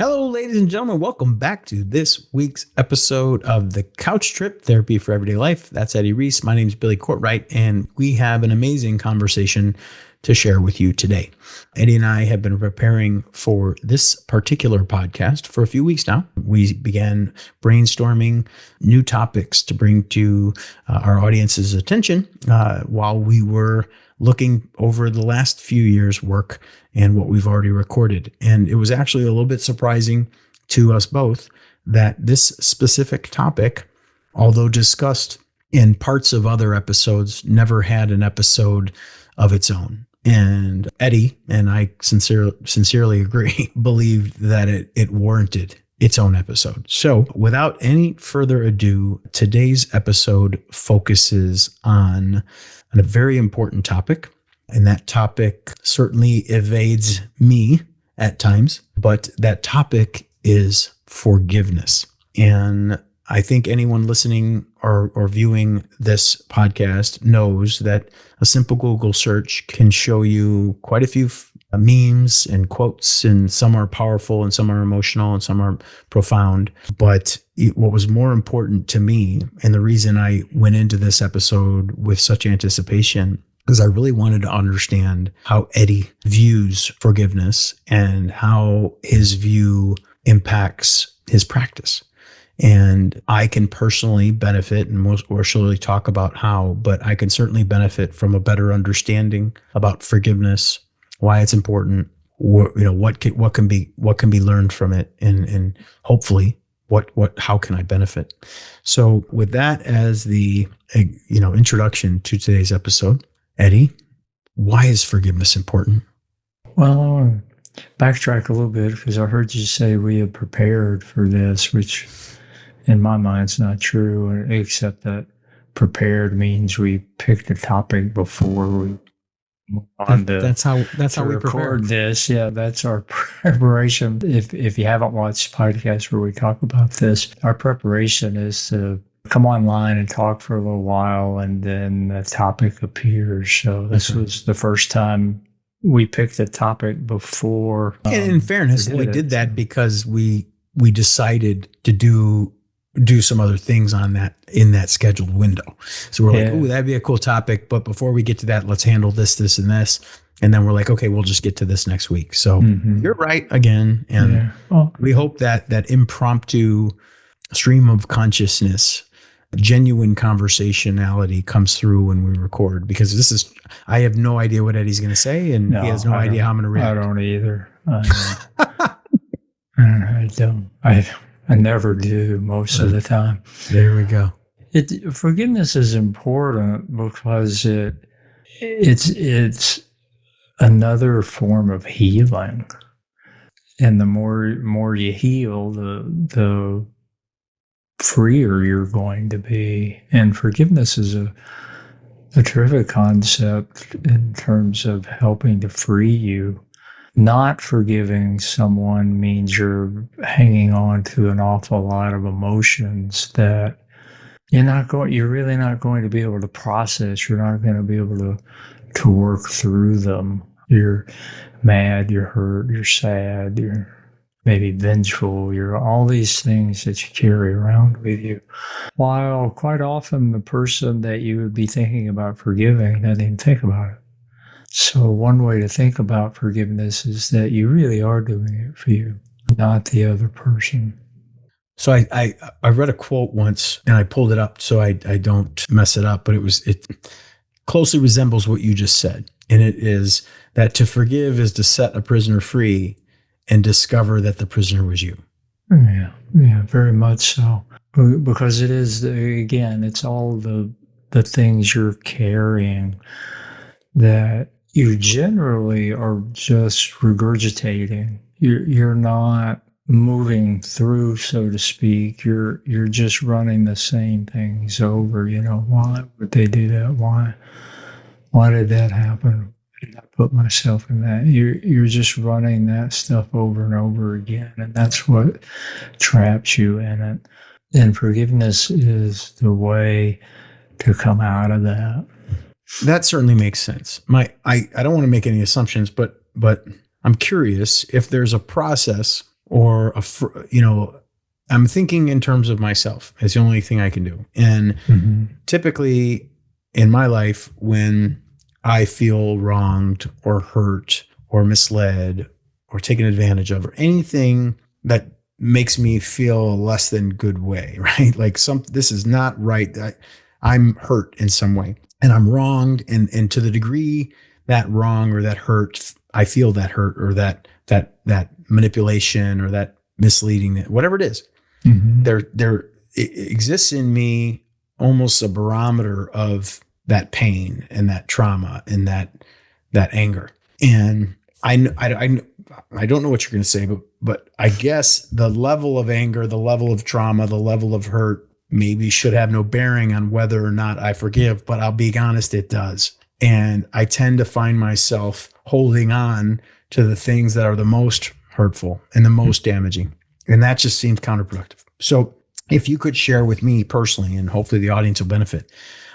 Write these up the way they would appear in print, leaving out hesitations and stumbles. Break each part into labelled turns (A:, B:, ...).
A: Hello, ladies and gentlemen. Welcome back to this week's episode of the Couch Trip Therapy for Everyday Life. That's Eddie Reece. My name is Billy Courtright, and we have an amazing conversation to share with you today. Eddie and I have been preparing for this particular podcast for a few weeks now. We began brainstorming new topics to bring to our audience's attention while we were looking over the last few years' work and what we've already recorded. And it was actually a little bit surprising to us both that this specific topic, although discussed in parts of other episodes, never had an episode of its own. And Eddie, and I sincerely agree, believed that it warranted its own episode. So without any further ado, today's episode focuses on a very important topic. And that topic certainly evades me at times, but that topic is forgiveness. And I think anyone listening or viewing this podcast knows that a simple Google search can show you quite a few memes and quotes, and some are powerful and some are emotional and some are profound. But what was more important to me, and the reason I went into this episode with such anticipation, is I really wanted to understand how Eddie views forgiveness and how his view impacts his practice. And I can personally benefit, and we'll surely talk about how, but I can certainly benefit from a better understanding about forgiveness, why it's important, what can be learned from it, and hopefully how can I benefit. So with that as the introduction to today's episode, Eddie, why is forgiveness important?
B: Well, I want to backtrack a little bit because I heard you say we had prepared for this, which in my mind is not true, except that prepared means we picked a topic before we move on
A: that's how we
B: record this. Yeah, that's our preparation. If you haven't watched podcasts where we talk about this, our preparation is to come online and talk for a little while, and then the topic appears. So this was the first time we picked a topic before.
A: And in fairness, we did that because we decided to do some other things in that scheduled window. So we're like, "Ooh, that'd be a cool topic, but before we get to that, let's handle this, and this." And then we're like, "Okay, we'll just get to this next week." So You're right again, and we hope that impromptu stream of consciousness, genuine conversationality comes through when we record, because I have no idea what Eddie's going to say, and he has no idea how I'm going to react.
B: I don't either. I don't. I never do most of the time.
A: There we go.
B: Forgiveness is important because it's another form of healing, and the more you heal, the freer you're going to be. And forgiveness is a terrific concept in terms of helping to free you. Not forgiving someone means you're hanging on to an awful lot of emotions that you're really not going to be able to process. You're not going to be able to work through them. You're mad, you're hurt, you're sad, you're maybe vengeful. You're all these things that you carry around with you. While quite often the person that you would be thinking about forgiving doesn't even think about it. So one way to think about forgiveness is that you really are doing it for you, not the other person.
A: So I read a quote once, and I pulled it up so I don't mess it up, but it closely resembles what you just said. And it is that to forgive is to set a prisoner free and discover that the prisoner was you.
B: Yeah, very much so. Because it is, again, it's all the things you're carrying that you generally are just regurgitating. You're not moving through, so to speak. You're just running the same things over. Why would they do that? Why did that happen? Why did I put myself in that? You're just running that stuff over and over again, and that's what traps you in it. And forgiveness is the way to come out of that.
A: That certainly makes sense. I don't want to make any assumptions, but I'm curious if there's a process or I'm thinking in terms of myself. It's the only thing I can do. And typically in my life, when I feel wronged or hurt or misled or taken advantage of, or anything that makes me feel less than good way, right? Like this is not right. I'm hurt in some way and I'm wronged. And to the degree that wrong or that hurt, I feel that hurt or that manipulation or that misleading, whatever it is, there it exists in me almost a barometer of that pain and that trauma and that anger. And I don't know what you're going to say, but I guess the level of anger, the level of trauma, the level of hurt maybe should have no bearing on whether or not I forgive, but I'll be honest, it does. And I tend to find myself holding on to the things that are the most hurtful and the most damaging. And that just seems counterproductive. So if you could share with me personally, and hopefully the audience will benefit,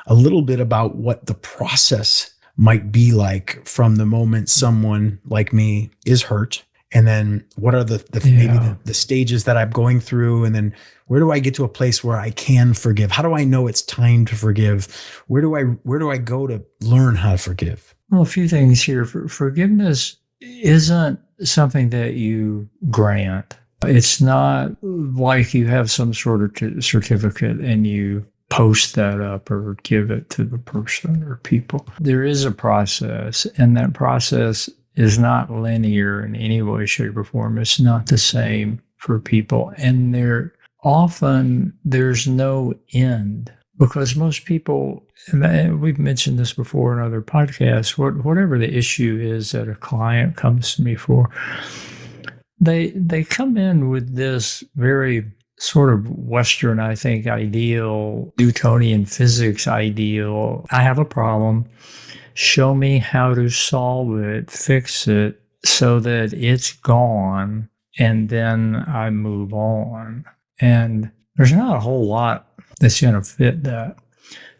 A: a little bit about what the process might be like from the moment someone like me is hurt, and then what are maybe the stages that I'm going through, and then where do I get to a place where I can forgive? How do I know it's time to forgive? Where do I go to learn how to forgive?
B: Well, a few things here. Forgiveness isn't something that you grant. It's not like you have some sort of certificate and you post that up or give it to the person or people. There is a process, and that process is not linear in any way, shape, or form. It's not the same for people. And there's no end, because most people, and we've mentioned this before in other podcasts, whatever the issue is that a client comes to me for, they come in with this very sort of Western, I think, ideal, Newtonian physics ideal. I have a problem. Show me how to solve it, fix it so that it's gone, and then I move on. And there's not a whole lot that's going to fit that.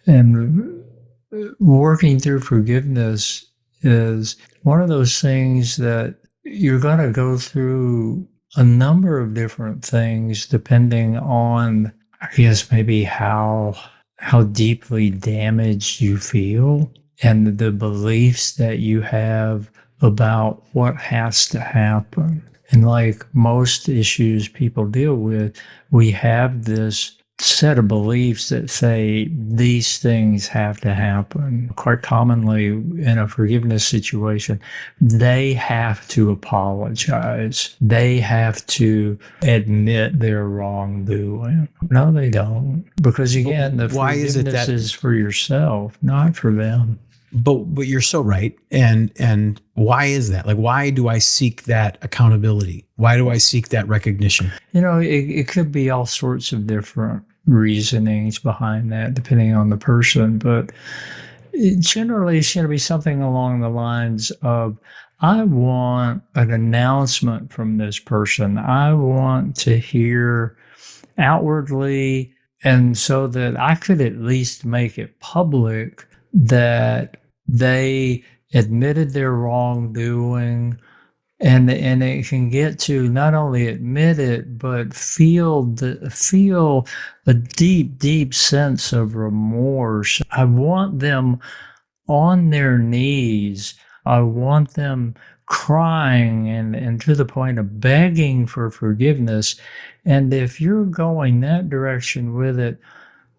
B: And working through forgiveness is one of those things that you're going to go through a number of different things depending on, I guess, maybe how deeply damaged you feel and the beliefs that you have about what has to happen. And like most issues people deal with, we have this set of beliefs that say these things have to happen. Quite commonly in a forgiveness situation, they have to apologize. They have to admit their wrongdoing. No, they don't. Because again, the forgiveness is for yourself, not for them.
A: But you're so right. And why is that? Like, why do I seek that accountability? Why do I seek that recognition?
B: It could be all sorts of different reasonings behind that, depending on the person. But generally, it's going to be something along the lines of, I want an announcement from this person. I want to hear outwardly, and so that I could at least make it public that they admitted their wrongdoing, and it can get to not only admit it, but feel a deep, deep sense of remorse. I want them on their knees. I want them crying and to the point of begging for forgiveness. And if you're going that direction with it,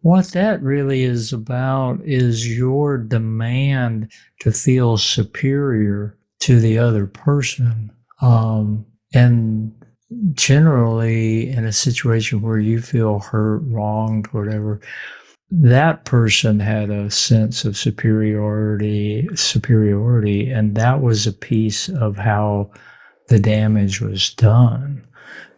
B: what that really is about is your demand to feel superior to the other person. And generally, in a situation where you feel hurt, wronged, whatever, that person had a sense of superiority, and that was a piece of how the damage was done,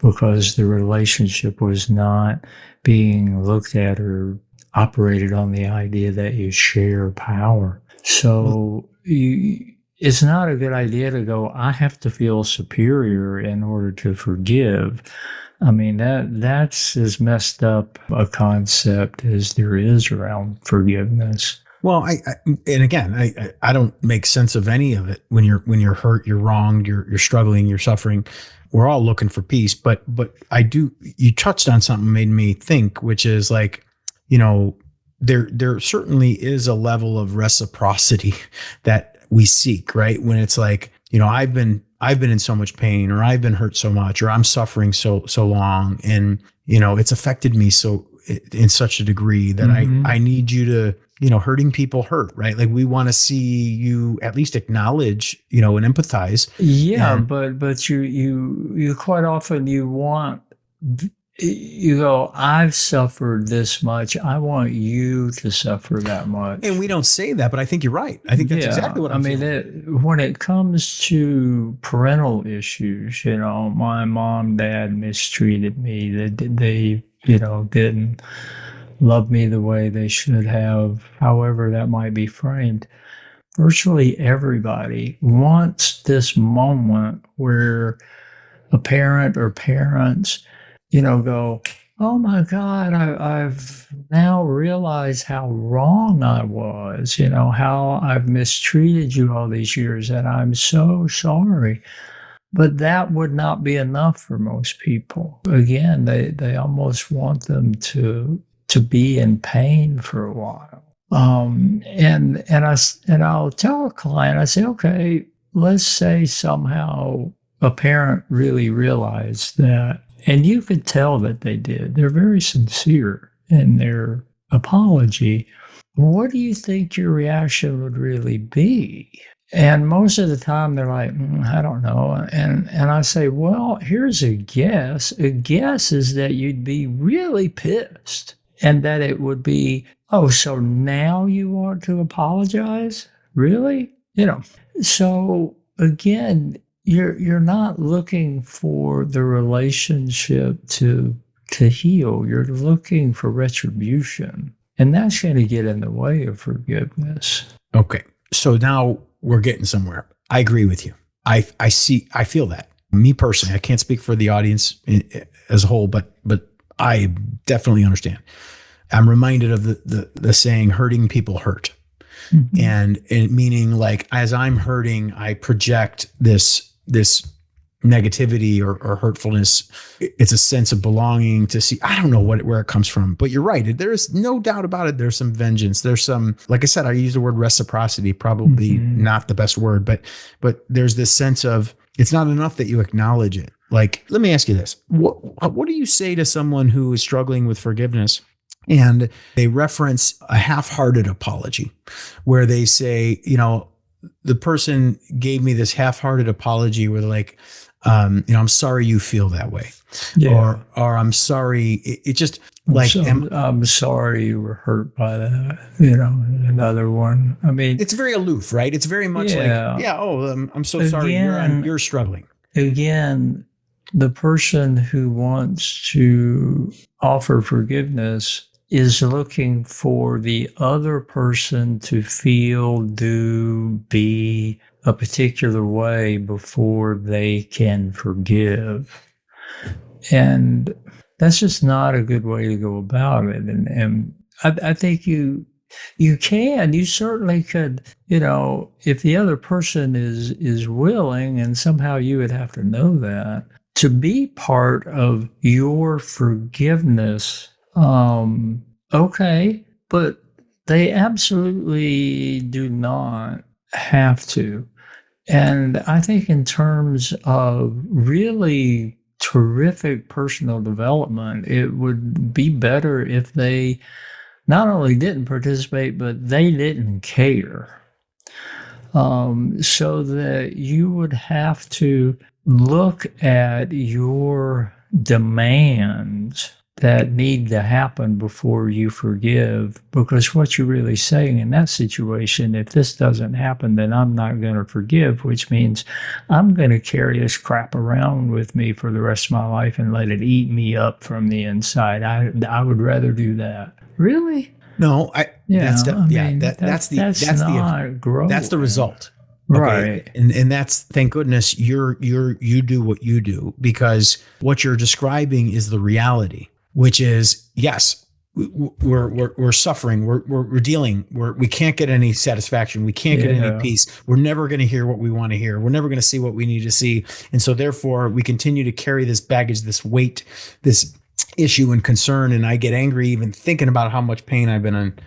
B: because the relationship was not being looked at or operated on the idea that you share power. So it's not a good idea to go, I have to feel superior in order to forgive. I mean, that's as messed up a concept as there is around forgiveness.
A: Well, and again, I don't make sense of any of it. When you're hurt, you're wronged, you're struggling, you're suffering. We're all looking for peace, but I do. You touched on something made me think, which is like, you know, there certainly is a level of reciprocity that we seek, right? When it's like, you know, I've been in so much pain, or I've been hurt so much, or I'm suffering so long, and you know, it's affected me so in such a degree that I need you to, you know, hurting people hurt, right? Like we want to see you at least acknowledge, you know, and empathize.
B: Yeah,
A: And
B: but you quite often you want you go, I've suffered this much. I want you to suffer that much.
A: we don't say that, but I think you're right. I think that's
B: Yeah,
A: exactly what
B: I
A: I'm
B: mean,
A: feeling.
B: when it comes to parental issues, you know, my mom, dad mistreated me. They you know, didn't love me the way they should have, however that might be framed. Virtually everybody wants this moment where a parent or parents, you know, go, oh my God, I've now realized how wrong I was, you know, how I've mistreated you all these years, and I'm so sorry. But that would not be enough for most people. Again, they almost want them to be in pain for a while. And I'll tell a client, I say, okay, let's say somehow a parent really realized that, and you could tell that they did. They're very sincere in their apology. What do you think your reaction would really be? And most of the time they're like, I don't know. And I say, well, here's a guess. A guess is that you'd be really pissed, and that it would be, oh, so now you want to apologize? Really? You know. So again, you're not looking for the relationship to heal. You're looking for retribution. And that's going to get in the way of forgiveness.
A: Okay. So now we're getting somewhere. I agree with you. I feel that. Me personally, I can't speak for the audience as a whole, but I definitely understand. I'm reminded of the saying, hurting people hurt.
B: Mm-hmm.
A: And meaning, like, as I'm hurting, I project this negativity or hurtfulness. It's a sense of belonging to see. I don't know where it comes from, but you're right. There's no doubt about it. There's some vengeance. There's some, like I said, I use the word reciprocity, probably not the best word, but there's this sense of, it's not enough that you acknowledge it. Like, let me ask you this. What do you say to someone who is struggling with forgiveness and they reference a half-hearted apology, where they say, you know, the person gave me this half-hearted apology where they're like, you know, I'm sorry you feel that way.
B: Yeah.
A: Or I'm sorry. It just like,
B: I'm sorry you were hurt by that. You know, another one. I mean,
A: it's very aloof, right? It's very much like, yeah, oh, I'm so sorry you're struggling.
B: Again, the person who wants to offer forgiveness is looking for the other person to feel, do, be a particular way before they can forgive. And that's just not a good way to go about it. And I think you certainly could, you know, if the other person is willing, and somehow you would have to know that, to be part of your forgiveness. Okay, but they absolutely do not have to. And I think in terms of really terrific personal development, it would be better if they not only didn't participate, but they didn't care. So that you would have to look at your demands that need to happen before you forgive, because what you're really saying in that situation, if this doesn't happen, then I'm not going to forgive, which means I'm going to carry this crap around with me for the rest of my life and let it eat me up from the inside. I would rather do that. Really?
A: No, that's the result. Okay.
B: Right.
A: And that's, thank goodness you do what you do, because what you're describing is the reality, which is, yes, we're suffering. We're dealing. We can't get any satisfaction. We can't get any peace. We're never going to hear what we want to hear. We're never going to see what we need to see. And so therefore we continue to carry this baggage, this weight, this issue and concern. And I get angry even thinking about how much pain I've been in.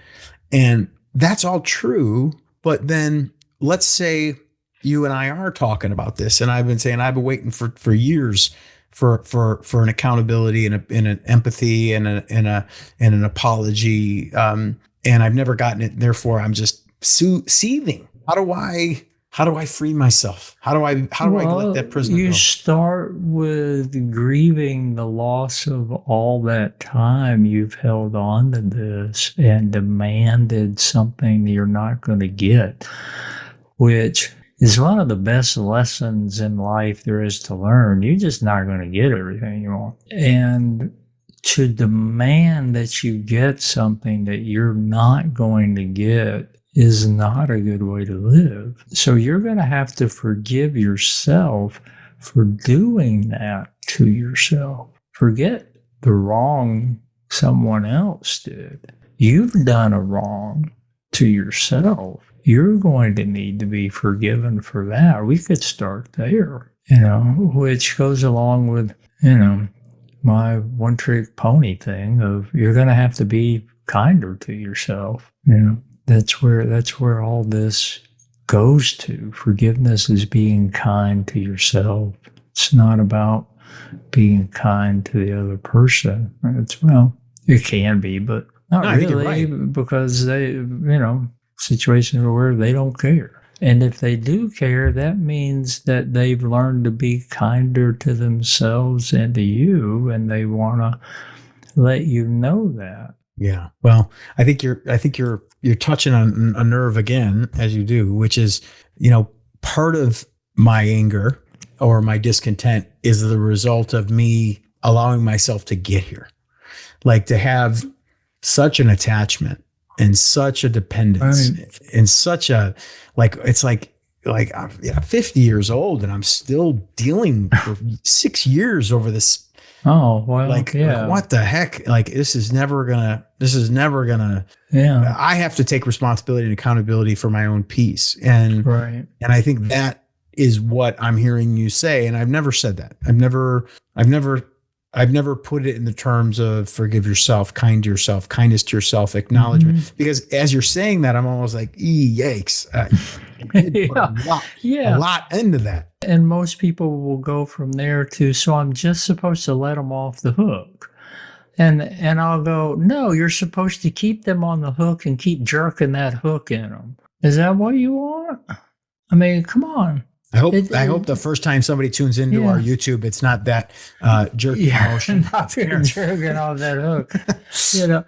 A: And that's all true. But then let's say you and I are talking about this, and I've been saying I've been waiting for years for an accountability and an empathy and an apology, and I've never gotten it. Therefore, I'm just seething. How do I free myself? How do I let that prisoner go?
B: You start with grieving the loss of all that time you've held on to this and demanded something that you're not going to get, which is one of the best lessons in life there is to learn. You're just not going to get everything you want. And to demand that you get something that you're not going to get is not a good way to live. So you're going to have to forgive yourself for doing that to yourself. Forget the wrong someone else did. You've done a wrong to yourself. You're going to need to be forgiven for that. We could start there, which goes along with, my one-trick pony thing of you're going to have to be kinder to yourself. That's where all this goes to. Forgiveness is being kind to yourself. It's not about being kind to the other person. It can be, but not really, right. Because they, situations where they don't care. And if they do care, that means that they've learned to be kinder to themselves and to you, and they want to let you know that.
A: Yeah. Well, I think you're touching on a nerve again, as you do, which is, part of my anger or my discontent is the result of me allowing myself to get here. Like to have such an attachment and such a dependence, right. And such a, it's like I'm 50 years old and I'm still dealing for 6 years over this.
B: Oh, well,
A: like what the heck? Like, this is never gonna,
B: yeah.
A: I have to take responsibility and accountability for my own peace. And,
B: right.
A: And I think that is what I'm hearing you say. And I've never said that. I've never put it in the terms of forgive yourself, kind to yourself, kindness to yourself, acknowledgement. Mm-hmm. Because as you're saying that, I'm almost like, yikes. A lot into that.
B: And most people will go from there to, so I'm just supposed to let them off the hook. And I'll go, no, you're supposed to keep them on the hook and keep jerking that hook in them. Is that what you want? I mean, come on.
A: I hope the first time somebody tunes into our YouTube, it's not that jerky motion.
B: Not jerking off that hook. So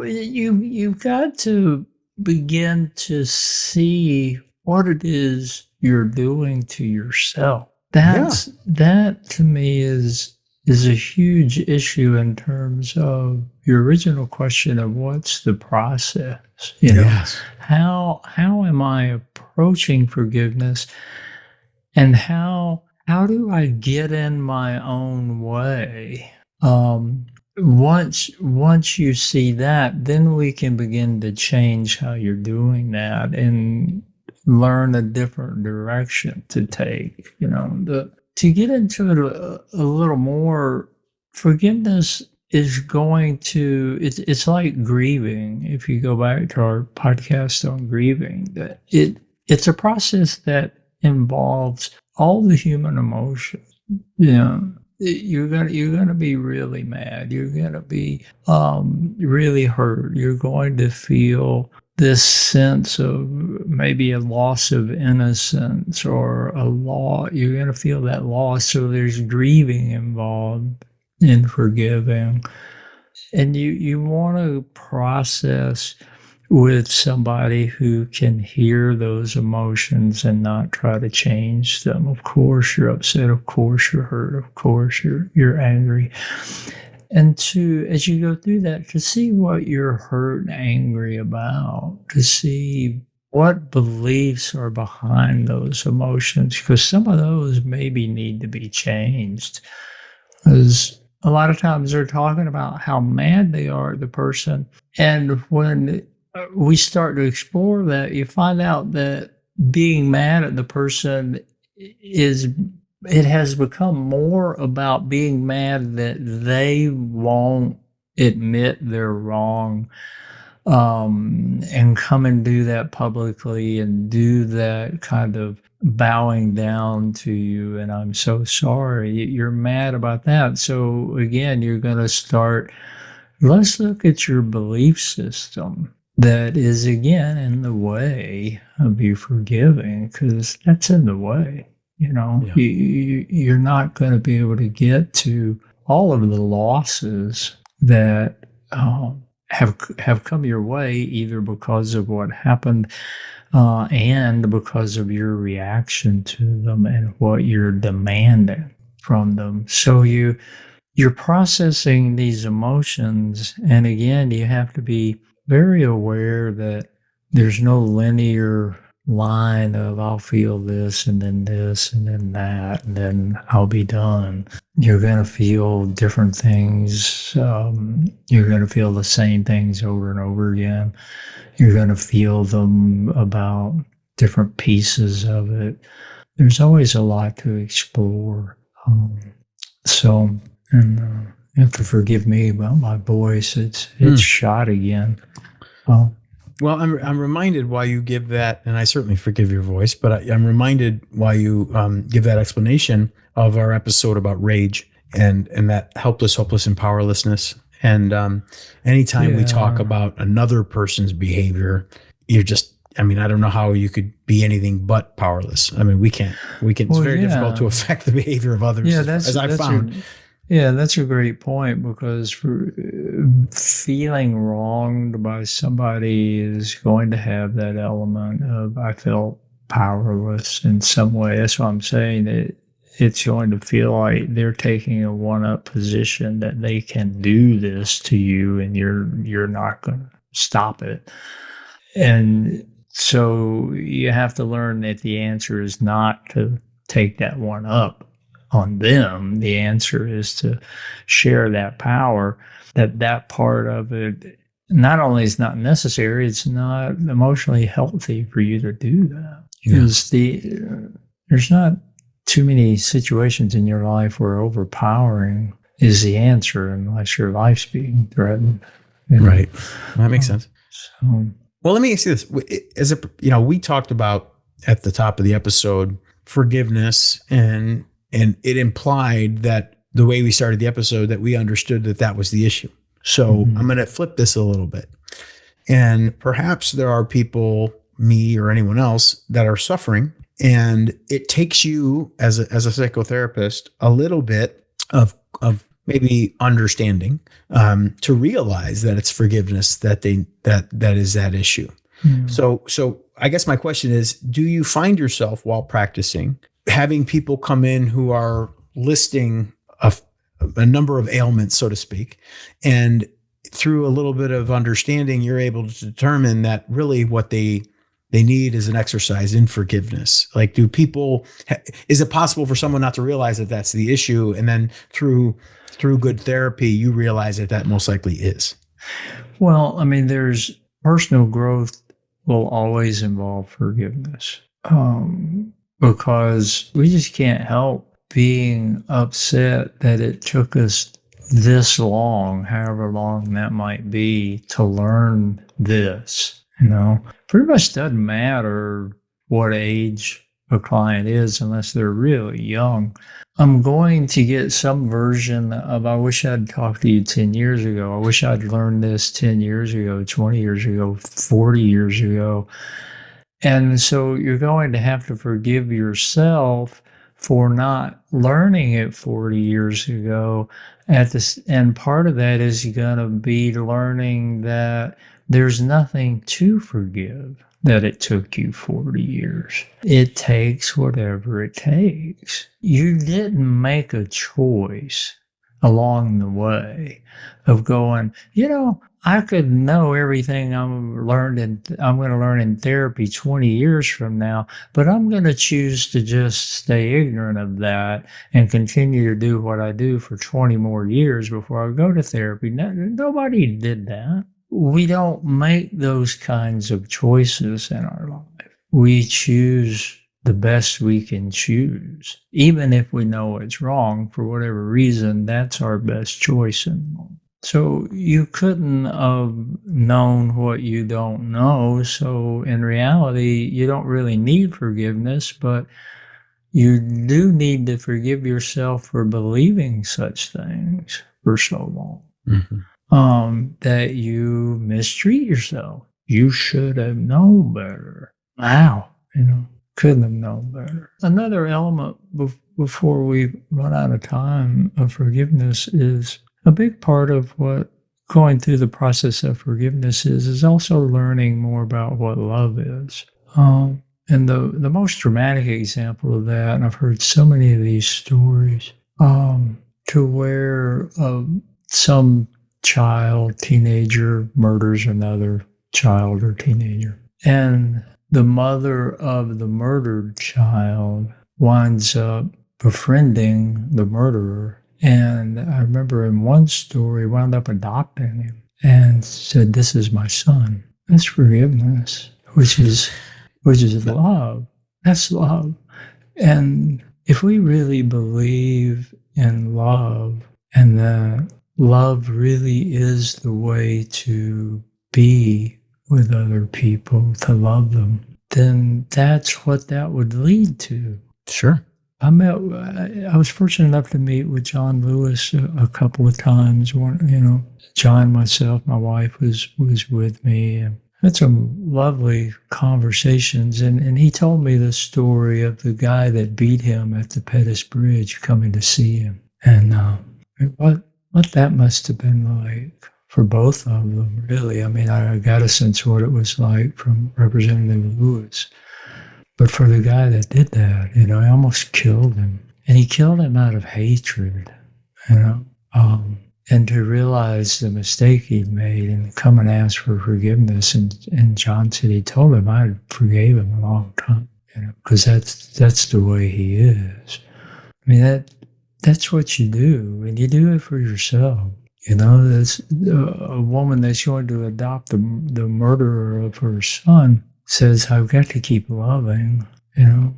B: you've got to begin to see what it is you're doing to yourself. That to me is a huge issue in terms of your original question of what's the process.
A: Yes.
B: How am I approaching forgiveness, and how do I get in my own way? Once you see that, then we can begin to change how you're doing that and learn a different direction to take. To get into it a little more, forgiveness is going to, it's like grieving. If you go back to our podcast on grieving, that it's a process that involves all the human emotions. You're gonna be really mad. You're gonna be really hurt. You're going to feel this sense of maybe a loss of innocence or a loss. You're going to feel that loss. So there's grieving involved in forgiving. And you want to process with somebody who can hear those emotions and not try to change them. Of course, you're upset. Of course, you're hurt. Of course, you're angry. And as you go through that, to see what you're hurt and angry about, to see what beliefs are behind those emotions, because some of those maybe need to be changed. Because a lot of times they're talking about how mad they are at the person. And when we start to explore that, you find out that being mad at the person it has become more about being mad that they won't admit they're wrong, and come and do that publicly and do that kind of bowing down to you. And I'm so sorry. You're mad about that. So again, you're going to start, let's look at your belief system that is again in the way of you forgiving, because that's in the way.
A: Yeah.
B: You're not going to be able to get to all of the losses that have come your way, either because of what happened and because of your reaction to them and what you're demanding from them. So you're processing these emotions, and again, you have to be very aware that there's no linear line of I'll feel this and then that and then I'll be done. You're going to feel different things. You're going to feel the same things over and over again. You're going to feel them about different pieces of it. There's always a lot to explore. And you have to forgive me about my voice. It's shot again.
A: Well, I'm reminded why you give that, and I certainly forgive your voice, but I'm reminded why you give that explanation of our episode about rage and that helpless, hopeless, and powerlessness. And anytime we talk about another person's behavior, you're just, I don't know how you could be anything but powerless. We can't. It's very difficult to affect the behavior of others, as I found.
B: That's a great point, because feeling wronged by somebody is going to have that element of I felt powerless in some way. That's what I'm saying, that it's going to feel like they're taking a one-up position, that they can do this to you and you're not going to stop it. And so you have to learn that the answer is not to take that one up on them. The answer is to share that power, that part of it not only is not necessary, it's not emotionally healthy for you to do that. Because there's not too many situations in your life where overpowering is the answer, unless your life's being threatened.
A: Right. That makes sense.
B: So,
A: well, let me ask you this. We talked about at the top of the episode forgiveness, and it implied that the way we started the episode, that we understood that was the issue. So I'm going to flip this a little bit. And perhaps there are people, me or anyone else, that are suffering. And it takes you as a psychotherapist a little bit of maybe understanding to realize that it's forgiveness that is that issue. So I guess my question is, do you find yourself while practicing having people come in who are listing a number of ailments, so to speak, and through a little bit of understanding, you're able to determine that really what they need is an exercise in forgiveness? Like, is it possible for someone not to realize that that's the issue, and then through good therapy, you realize that most likely is?
B: Well, there's personal growth will always involve forgiveness. Because we just can't help being upset that it took us this long, however long that might be, to learn this. Pretty much doesn't matter what age a client is unless they're really young. I'm going to get some version of, I wish I'd talked to you 10 years ago. I wish I'd learned this 10 years ago, 20 years ago, 40 years ago. And so you're going to have to forgive yourself for not learning it 40 years ago. And part of that is you're going to be learning that there's nothing to forgive, that it took you 40 years. It takes whatever it takes. You didn't make a choice along the way of going, I could know everything I'm going to learn in therapy 20 years from now, but I'm going to choose to just stay ignorant of that and continue to do what I do for 20 more years before I go to therapy. Nobody did that. We don't make those kinds of choices in our life. We choose the best we can choose. Even if we know it's wrong for whatever reason, that's our best choice in the moment. So you couldn't have known what you don't know. So in reality, you don't really need forgiveness, but you do need to forgive yourself for believing such things for so long. That you mistreat yourself. You should have known better. Wow. Couldn't have known better. Another element before we run out of time of forgiveness is a big part of what going through the process of forgiveness is also learning more about what love is. And the most dramatic example of that, and I've heard so many of these stories, to where some child, teenager murders another child or teenager. And the mother of the murdered child winds up befriending the murderer. And I remember in one story, wound up adopting him and said, "This is my son." That's forgiveness, which is love. That's love. And if we really believe in love, and that love really is the way to be with other people, to love them, then that's what that would lead to.
A: Sure.
B: I was fortunate enough to meet with John Lewis a couple of times. John, myself, my wife was with me, and had some lovely conversations. And he told me the story of the guy that beat him at the Pettus Bridge coming to see him, and what that must have been like for both of them, really. I mean, I got a sense of what it was like from Representative Lewis. But for the guy that did that, he almost killed him. And he killed him out of hatred, and to realize the mistake he'd made and come and ask for forgiveness. And John said he told him I forgave him a long time, because that's the way he is. I mean, that's what you do, and you do it for yourself. There's a woman that's going to adopt the murderer of her son says, "I've got to keep loving," and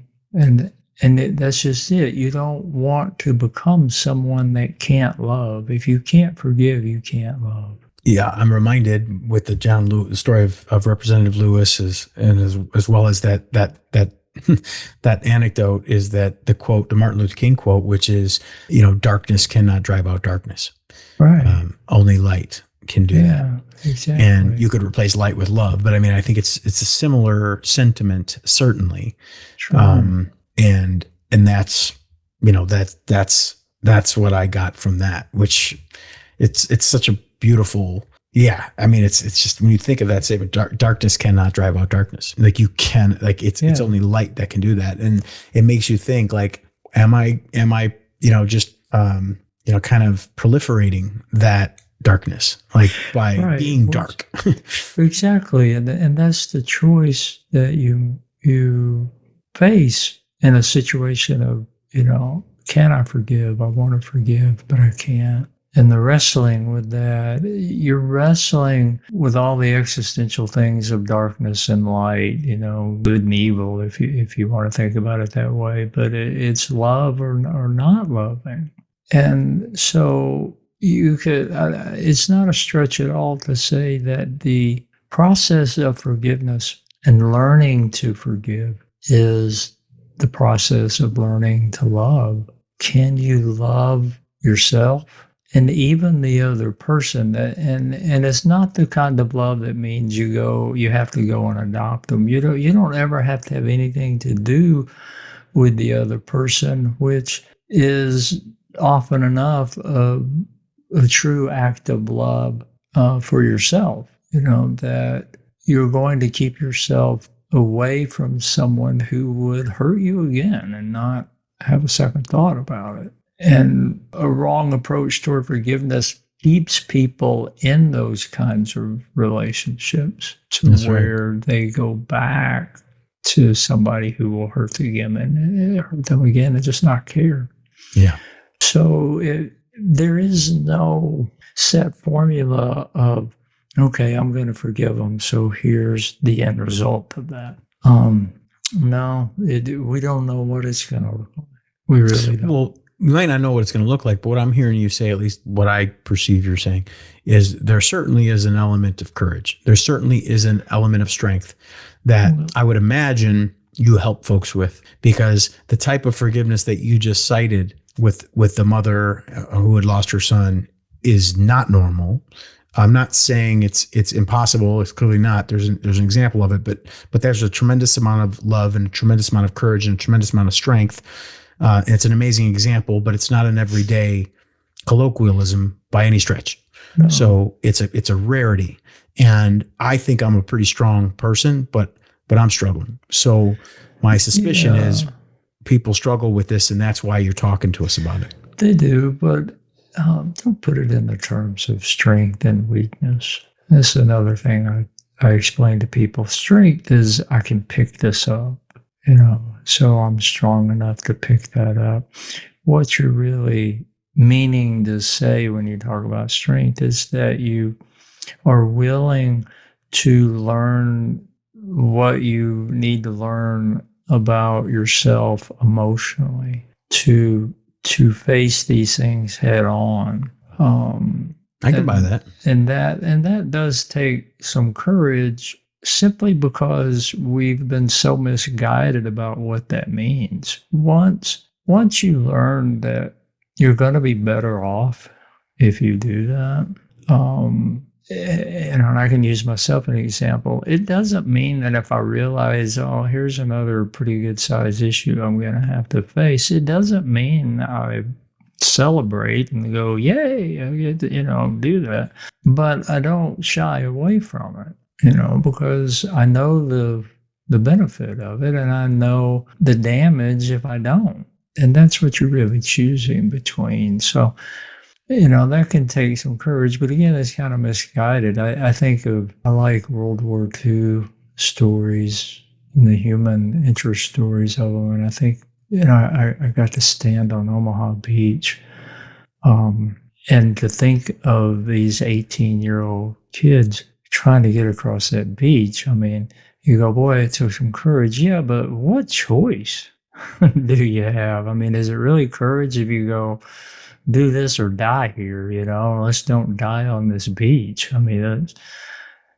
B: that's just it. You don't want to become someone that can't love. If you can't forgive, you can't love.
A: Yeah, I'm reminded with the John Lewis story of Representative Lewis, as well as that that anecdote is that the quote, the Martin Luther King quote, which is, darkness cannot drive out darkness.
B: Right.
A: Only light can do that.
B: Exactly.
A: And you could replace light with love, but I mean, I think it's a similar sentiment, certainly.
B: Sure.
A: And that's that's what I got from that, which it's such a beautiful. Yeah, I mean, it's just when you think of that statement, darkness cannot drive out darkness. Like you can, like it's only light that can do that, and it makes you think, like, am I, just kind of proliferating that darkness, like by being dark.
B: Exactly, and that's the choice that you face in a situation of, can I forgive? I want to forgive, but I can't. And the wrestling with that, you're wrestling with all the existential things of darkness and light, good and evil, if you want to think about it that way. But it's love or not loving. And so you could, it's not a stretch at all to say that the process of forgiveness and learning to forgive is the process of learning to love. Can you love yourself and even the other person? And it's not the kind of love that means you have to go and adopt them. You don't ever have to have anything to do with the other person, which is often enough a true act of love for yourself. That you're going to keep yourself away from someone who would hurt you again and not have a second thought about it. And a wrong approach toward forgiveness keeps people in those kinds of relationships to
A: That's right.
B: where they go back to somebody who will hurt them and hurt them again and just not care.
A: Yeah.
B: So there is no set formula of, okay, I'm going to forgive them, so here's the end result of that. No, we don't know what it's going to look like. We really don't.
A: Well, you might not know what it's going to look like, but what I'm hearing you say, at least what I perceive you're saying, is there certainly is an element of courage. There certainly is an element of strength that I would imagine you help folks with, because the type of forgiveness that you just cited with the mother who had lost her son is not normal. I'm not saying it's impossible. It's clearly not. There's an example of it, but there's a tremendous amount of love and a tremendous amount of courage and a tremendous amount of strength. It's an amazing example, but it's not an everyday colloquialism by any stretch. No. So it's a rarity. And I think I'm a pretty strong person, but I'm struggling. So my suspicion is people struggle with this, and that's why you're talking to us about it.
B: They do, but don't put it in the terms of strength and weakness. This is another thing I explain to people. Strength is I can pick this up, so I'm strong enough to pick that up. What you're really meaning to say when you talk about strength is that you are willing to learn what you need to learn about yourself emotionally to face these things head on.
A: I can buy that.
B: And that does take some courage, simply because we've been so misguided about what that means. Once you learn that you're going to be better off if you do that, and I can use myself as an example. It doesn't mean that if I realize, here's another pretty good size issue I'm going to have to face, it doesn't mean I celebrate and go, yay, I get to, do that. But I don't shy away from it, because I know the benefit of it, and I know the damage if I don't. And that's what you're really choosing between. So, that can take some courage, but again, it's kind of misguided. I like World War II stories and the human interest stories of them. And I think, I got to stand on Omaha Beach, and to think of these 18-year-old kids trying to get across that beach. I mean, you go, boy, it took some courage. Yeah, but what choice do you have? I mean, is it really courage if you go, do this or die here, let's don't die on this beach. I mean,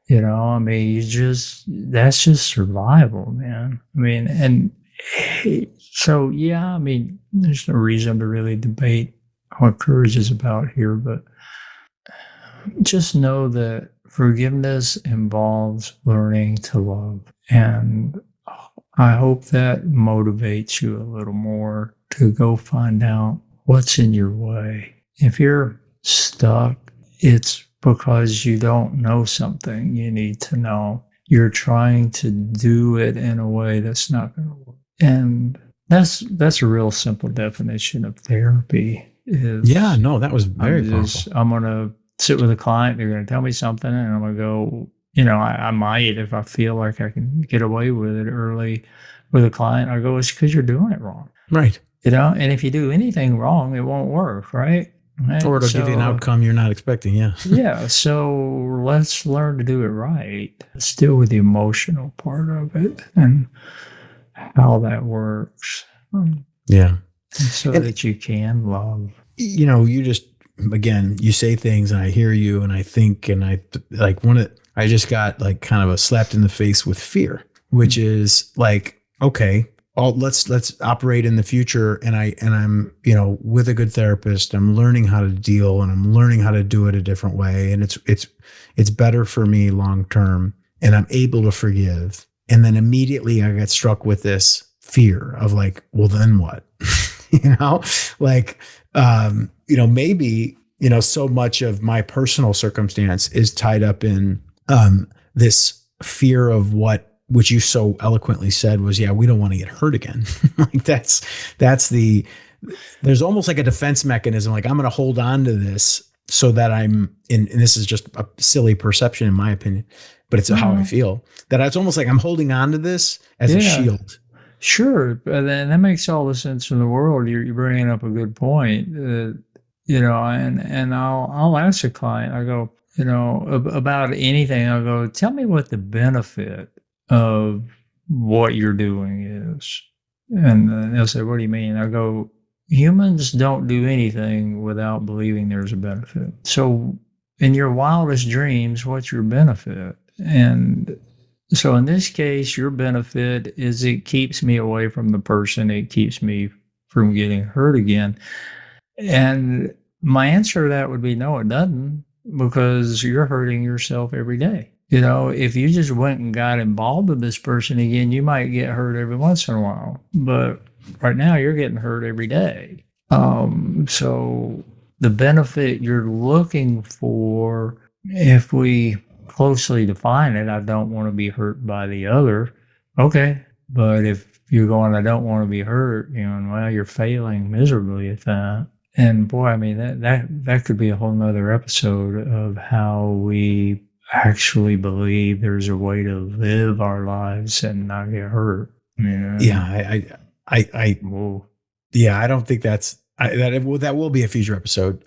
B: that's, that's just survival, man. I mean, and so, there's no reason to really debate what courage is about here, but just know that forgiveness involves learning to love. And I hope that motivates you a little more to go find out what's in your way. If you're stuck, it's because you don't know something you need to know. You're trying to do it in a way that's not going to work. And that's a real simple definition of therapy.
A: That was very powerful.
B: I'm going to sit with a client, they're going to tell me something, and I'm going to go, I might, if I feel like I can get away with it early with a client, I go, it's because you're doing it wrong.
A: Right.
B: And if you do anything wrong, it won't work, right?
A: Or it'll give you an outcome you're not expecting, yeah.
B: Yeah, so let's learn to do it right. Still with the emotional part of it and how that works.
A: Yeah.
B: So that you can love.
A: You just, again, you say things and I hear you and I think, and I just got like kind of a slapped in the face with fear, which is like, okay, let's operate in the future. And I'm, with a good therapist, I'm learning how to deal and I'm learning how to do it a different way. And it's better for me long-term, and I'm able to forgive. And then immediately I get struck with this fear of like, well, then what? Maybe, so much of my personal circumstance is tied up in this fear of which you so eloquently said was, we don't want to get hurt again. Like that's the there's almost like a defense mechanism. Like I'm going to hold on to this so that I'm in, and this is just a silly perception in my opinion, but it's how I feel, that it's almost like I'm holding on to this as a shield.
B: Sure. But then that makes all the sense in the world. You're bringing up a good point, and I'll ask a client, I go, about anything. I'll go, tell me what the benefit of what you're doing is. And they'll say, what do you mean? I go, humans don't do anything without believing there's a benefit. So in your wildest dreams, what's your benefit? And so in this case, your benefit is it keeps me away from the person. It keeps me from getting hurt again. And my answer to that would be no, it doesn't, because you're hurting yourself every day. If you just went and got involved with this person again, you might get hurt every once in a while. But right now, you're getting hurt every day. So the benefit you're looking for, if we closely define it, I don't want to be hurt by the other. Okay. But if you're going, I don't want to be hurt, well, you're failing miserably at that. And boy, I mean, that could be a whole nother episode of how we actually believe there's a way to live our lives and not get hurt.
A: Yeah, I don't think that will be a future episode.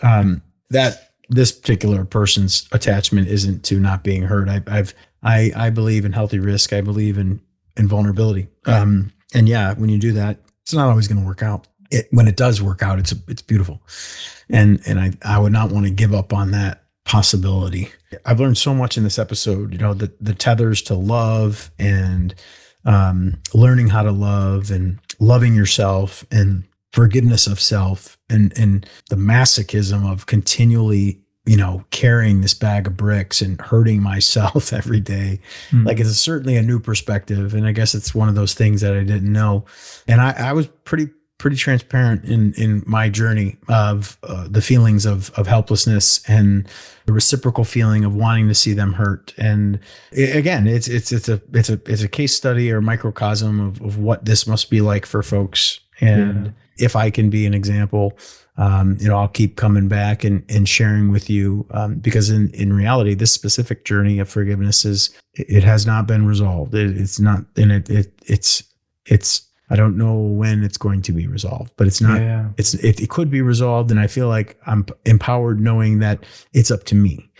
A: That this particular person's attachment isn't to not being hurt. I believe in healthy risk. I believe in vulnerability. And yeah, when you do that, it's not always going to work out. When it does work out, it's beautiful. And I would not want to give up on that possibility. I've learned so much in this episode, the tethers to love and learning how to love and loving yourself and forgiveness of self and the masochism of continually, carrying this bag of bricks and hurting myself every day. Mm-hmm. Like it's certainly a new perspective. And I guess it's one of those things that I didn't know. And I was pretty transparent in my journey of the feelings of helplessness and the reciprocal feeling of wanting to see them hurt. And again, it's a case study or microcosm of what this must be like for folks. And if I can be an example, I'll keep coming back and sharing with you, because in reality, this specific journey of forgiveness it has not been resolved. It's not, and it's I don't know when it's going to be resolved, but it's not. Yeah. It could be resolved, and I feel like I'm empowered knowing that it's up to me,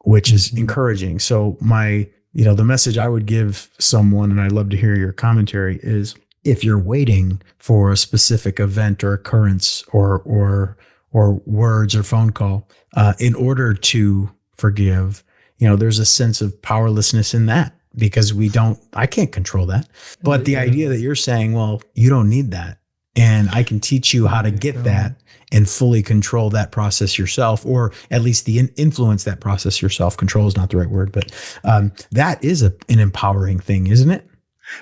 A: which is encouraging. So the message I would give someone, and I'd love to hear your commentary, is if you're waiting for a specific event or occurrence or words or phone call in order to forgive, there's a sense of powerlessness in that. Because I can't control that. But the idea that you're saying, well, you don't need that. And I can teach you how to get that and fully control that process yourself, or at least influence that process yourself. Control is not the right word, but that is an empowering thing, isn't it?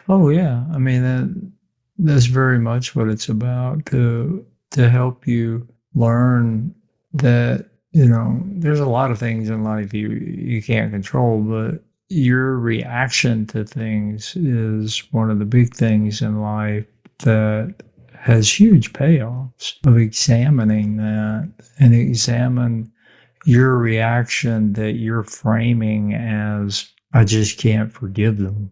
B: Oh, yeah. I mean, that's very much what it's about, to help you learn that, there's a lot of things in life you can't control, but your reaction to things is one of the big things in life that has huge payoffs, of examining that and examine your reaction that you're framing as, I just can't forgive them.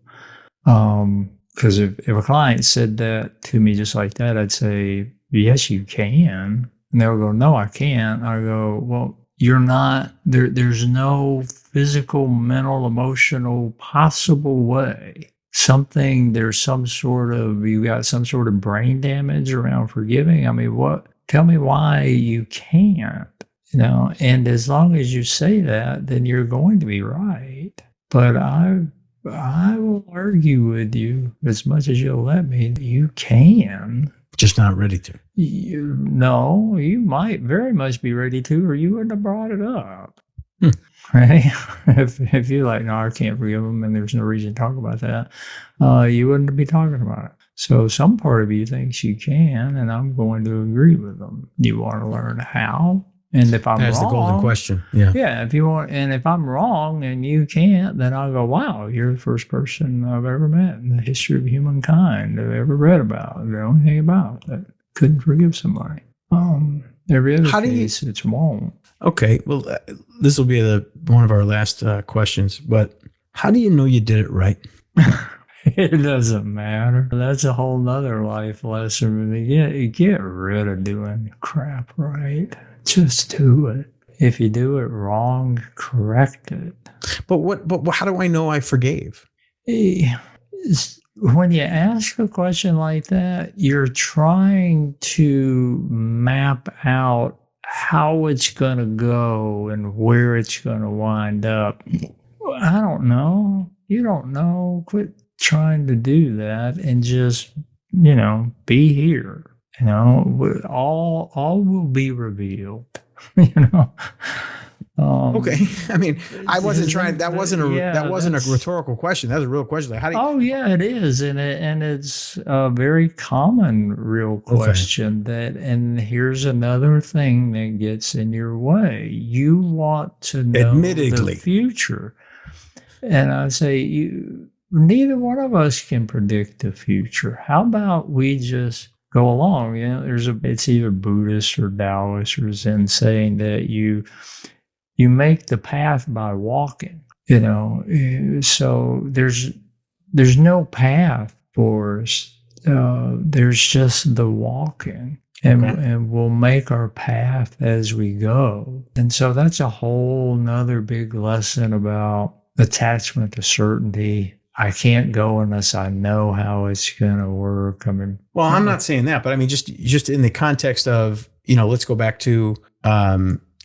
B: Because if a client said that to me just like that, I'd say, yes, you can. And they'll go, no, I can't. I go, well, you're not, there's no physical, mental, emotional, possible way. There's some sort of, you got some sort of brain damage around forgiving. I mean, tell me why you can't, and as long as you say that, then you're going to be right. But I will argue with you as much as you'll let me. You can.
A: Just not ready to.
B: No, you might very much be ready to, or you wouldn't have brought it up. Right? If you're like, no, I can't forgive them, and there's no reason to talk about that, you wouldn't be talking about it. So some part of you thinks you can, and I'm going to agree with them. You want to learn how? And if I'm wrong,
A: that's the golden question. Yeah.
B: Yeah. If you want, and if I'm wrong and you can't, then I'll go, wow, you're the first person I've ever met in the history of humankind I've ever read about, the only thing about, that couldn't forgive somebody. Every other
A: How do you?
B: case, it won't.
A: Okay, well, this will be one of our last questions. But how do you know you did it right?
B: It doesn't matter. That's a whole nother life lesson. Get rid of doing crap right. Just do it. If you do it wrong, correct it.
A: But what? But how do I know I forgave?
B: When you ask a question like that, you're trying to map out how it's going to go and where it's going to wind up. I don't know. You don't know. Quit trying to do that and just, be here. All will be revealed. you know.
A: Okay, I mean, I wasn't trying. That wasn't a rhetorical question. That was a real question. Like, how do you?
B: Oh yeah, it is, and it's a very common real question. And here's another thing that gets in your way. You want to know
A: Admittedly.
B: the future, and I say neither one of us can predict the future. How about we just go along? It's either Buddhist or Taoist or Zen saying that you make the path by walking, so there's no path for us. There's just the walking, and we'll make our path as we go. And so that's a whole nother big lesson about attachment to certainty. I can't go unless I know how it's going to work.
A: Well, I'm not saying that, but I mean, just in the context of, let's go back to,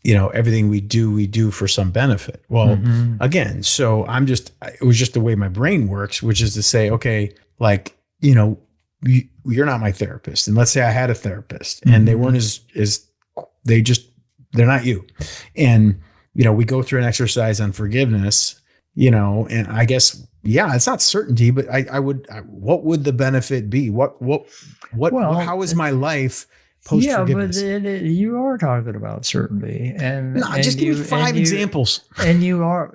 A: everything we do for some benefit. Well, again, so it was just the way my brain works, which is to say, okay, like, you're not my therapist. And let's say I had a therapist and they weren't they're not you. And, we go through an exercise on forgiveness, and I guess, yeah, it's not certainty, but what would the benefit be? How is my life post forgiveness?
B: Yeah, but you are talking about certainty,
A: just give me 5 examples.
B: And you are.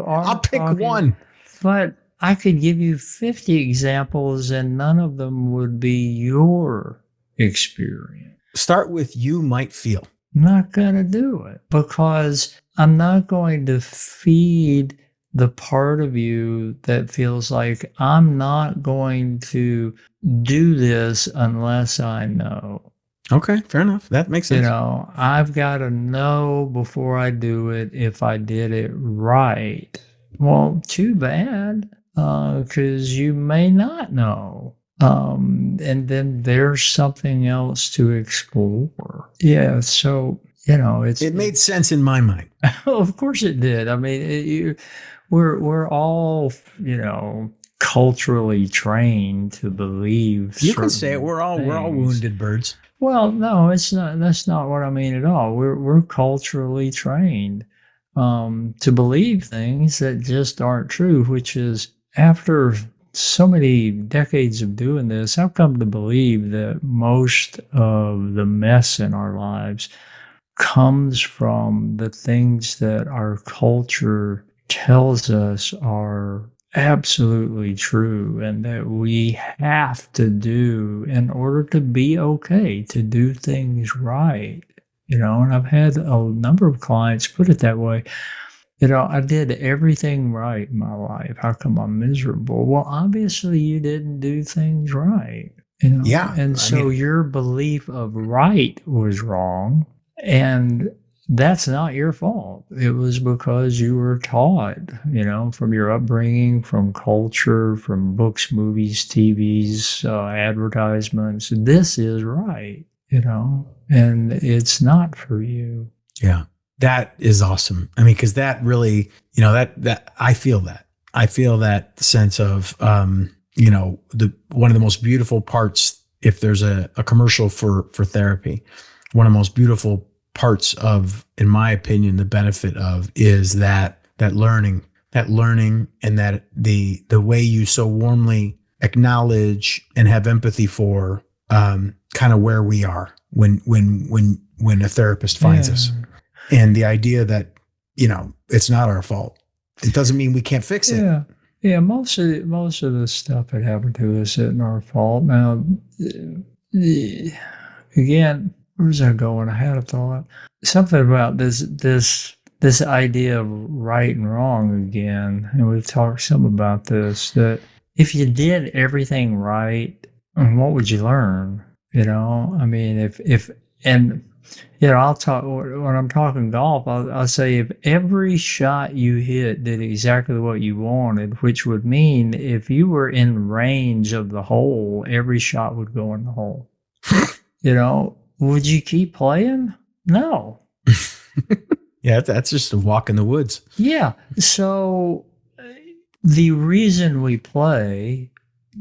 A: I'll pick one.
B: But I could give you 50 examples, and none of them would be your experience.
A: Start with you might feel.
B: I'm not going to do it because I'm not going to feed the part of you that feels like I'm not going to do this unless I know.
A: Okay, fair enough. That makes sense.
B: I've got to know before I do it if I did it right. Well, too bad, because you may not know. And then there's something else to explore. Yeah, so,
A: it made sense in my mind.
B: Of course it did. I mean, we're all, culturally trained to believe.
A: You can say it. We're all wounded birds.
B: Well, no, it's not. That's not what I mean at all. We're culturally trained to believe things that just aren't true. Which is, after so many decades of doing this, I've come to believe that most of the mess in our lives comes from the things that our culture tells us are absolutely true and that we have to do in order to be okay, to do things right. And I've had a number of clients put it that way. I did everything right in my life. How come I'm miserable? Well, obviously you didn't do things right.
A: Yeah.
B: And so your belief of right was wrong. And that's not your fault. It was because you were taught, from your upbringing, from culture, from books, movies, TVs, advertisements. This is right, and it's not for you.
A: Yeah, that is awesome. I mean, because that really, that I feel that sense of, one of the most beautiful parts, if there's a commercial for therapy, one of the most beautiful parts of, in my opinion, the benefit of is that learning and that the way you so warmly acknowledge and have empathy for kind of where we are when a therapist finds us, and the idea that it's not our fault. It doesn't mean we can't fix it.
B: Yeah. Most of the stuff that happened to us isn't our fault. Now, again, where was I going? I had a thought. Something about this idea of right and wrong again. And we've talked some about this, that if you did everything right, what would you learn? I mean, and I'll talk when I'm talking golf. I'll say if every shot you hit did exactly what you wanted, which would mean if you were in range of the hole, every shot would go in the hole. Would you keep playing? No.
A: Yeah, that's just a walk in the woods.
B: Yeah. So the reason we play,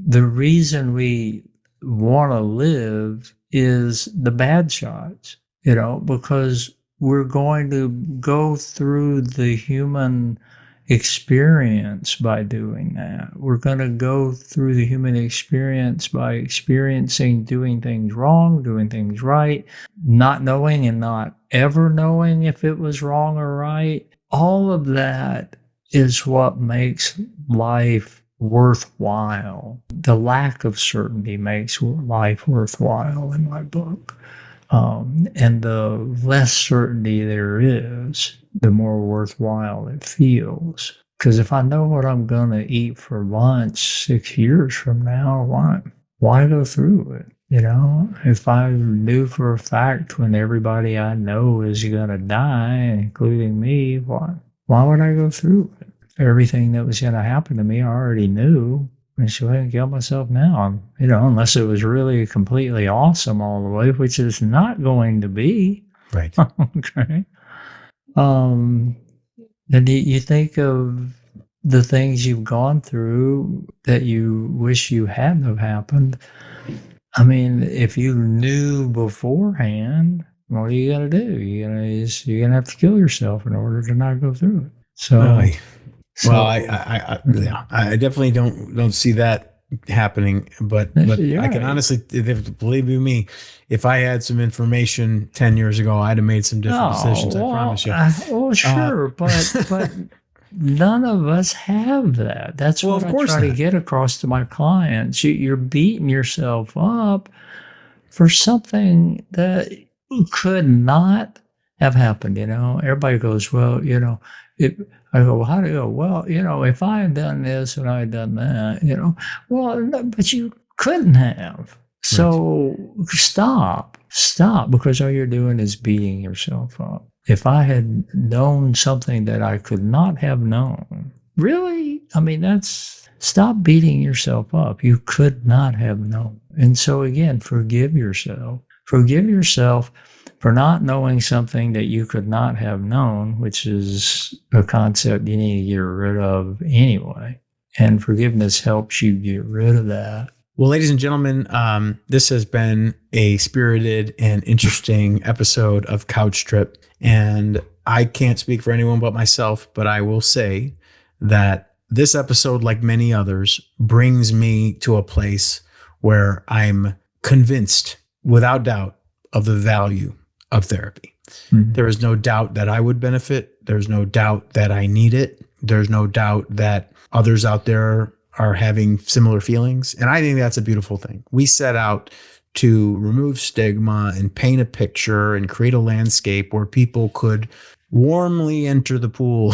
B: the reason we want to live is the bad shots, because we're going to go through the human experience by doing that. We're going to go through the human experience by experiencing doing things wrong, doing things right, not knowing and not ever knowing if it was wrong or right. All of that is what makes life worthwhile. The lack of certainty makes life worthwhile in my book. And the less certainty there is, the more worthwhile it feels. Because if I know what I'm going to eat for lunch 6 years from now, why go through it? If I knew for a fact when everybody I know is going to die, including me, why would I go through it? Everything that was going to happen to me, I already knew. And so I didn't kill myself now, unless it was really completely awesome all the way, which is not going to be.
A: Right.
B: Okay. And you think of the things you've gone through that you wish you hadn't have happened. I mean, if you knew beforehand, what are you going to do? You're going to have to kill yourself in order to not go through it. So,
A: I definitely don't see that happening, but I can honestly, believe you me, if I had some information 10 years ago, I'd have made some different decisions. I promise you.
B: Sure, but none of us have that. That's what I try to get across to my clients. You're beating yourself up for something that could not have happened. Everybody goes, well, I go, well, how do you go? Well, if I had done this and I had done that, well, no, but you couldn't have. So stop, because all you're doing is beating yourself up. If I had known something that I could not have known, really? I mean, stop beating yourself up. You could not have known. And so again, forgive yourself. Forgive yourself for not knowing something that you could not have known, which is a concept you need to get rid of anyway. And forgiveness helps you get rid of that.
A: Well, ladies and gentlemen, this has been a spirited and interesting episode of Couch Trip. And I can't speak for anyone but myself, but I will say that this episode, like many others, brings me to a place where I'm convinced, without doubt, of the value of therapy. Mm-hmm. There is no doubt that I would benefit. There's no doubt that I need it. There's no doubt that others out there are having similar feelings. And I think that's a beautiful thing. We set out to remove stigma and paint a picture and create a landscape where people could warmly enter the pool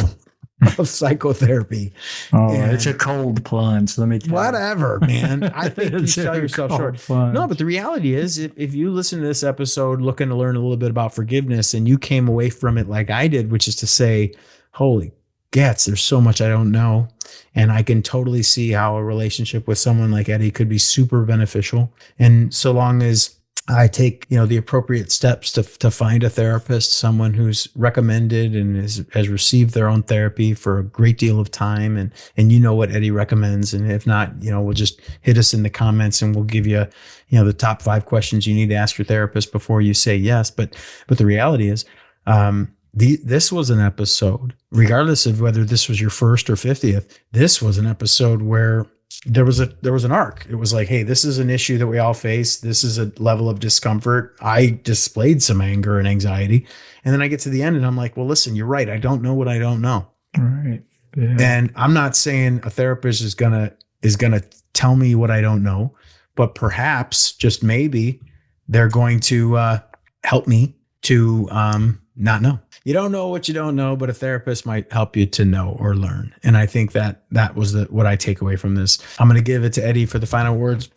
A: of psychotherapy.
B: Oh, it's a cold plunge. Let me tell you.
A: Whatever, man. I think you sell yourself short. Plunge. No, but the reality is, if you listen to this episode looking to learn a little bit about forgiveness and you came away from it like I did, which is to say, holy gets, there's so much I don't know. And I can totally see how a relationship with someone like Eddie could be super beneficial. And so long as I take, the appropriate steps to find a therapist, someone who's recommended and has received their own therapy for a great deal of time. And you know what Eddie recommends. And if not, we'll just hit us in the comments and we'll give you, the top 5 questions you need to ask your therapist before you say yes. But the reality is, this was an episode, regardless of whether this was your first or 50th, this was an episode where there was an arc. It was like, hey, this is an issue that we all face. This is a level of discomfort. I displayed some anger and anxiety. And then I get to the end and I'm like, well, listen, you're right. I don't know what I don't know.
B: Right. Yeah.
A: And I'm not saying a therapist is going to tell me what I don't know, but perhaps just maybe they're going to helped me to not know. You don't know what you don't know, but a therapist might help you to know or learn. And I think that was what I take away from this. I'm going to give it to Eddie for the final words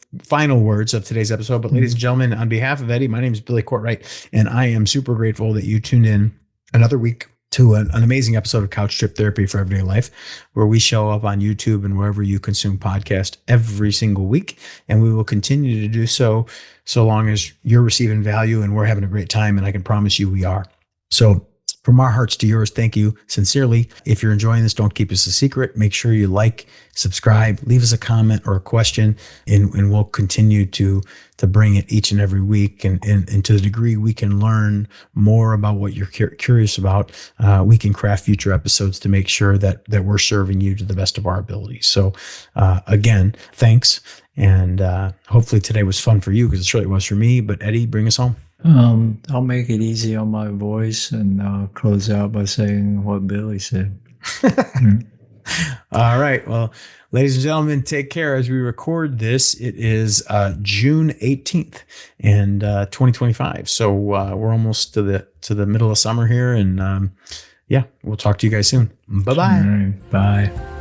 A: of today's episode. But ladies and gentlemen, on behalf of Eddie, my name is Billy Courtright, and I am super grateful that you tuned in another week to an amazing episode of Couch Trip Therapy for Everyday Life, where we show up on YouTube and wherever you consume podcasts every single week. And we will continue to do so long as you're receiving value and we're having a great time. And I can promise you we are. So from our hearts to yours, thank you sincerely. If you're enjoying this, don't keep us a secret. Make sure you like, subscribe, leave us a comment or a question, and we'll continue to bring it each and every week. And to the degree we can learn more about what you're curious about, we can craft future episodes to make sure that we're serving you to the best of our abilities. So again, thanks. And hopefully today was fun for you, because it surely was for me. But Eddie, bring us home.
B: I'll make it easy on my voice and close out by saying what Billy said.
A: All right. Well, ladies and gentlemen, take care. As we record this, it is June 18th and 2025. So we're almost to the middle of summer here. And yeah, we'll talk to you guys soon. Bye-bye.
B: All right, bye.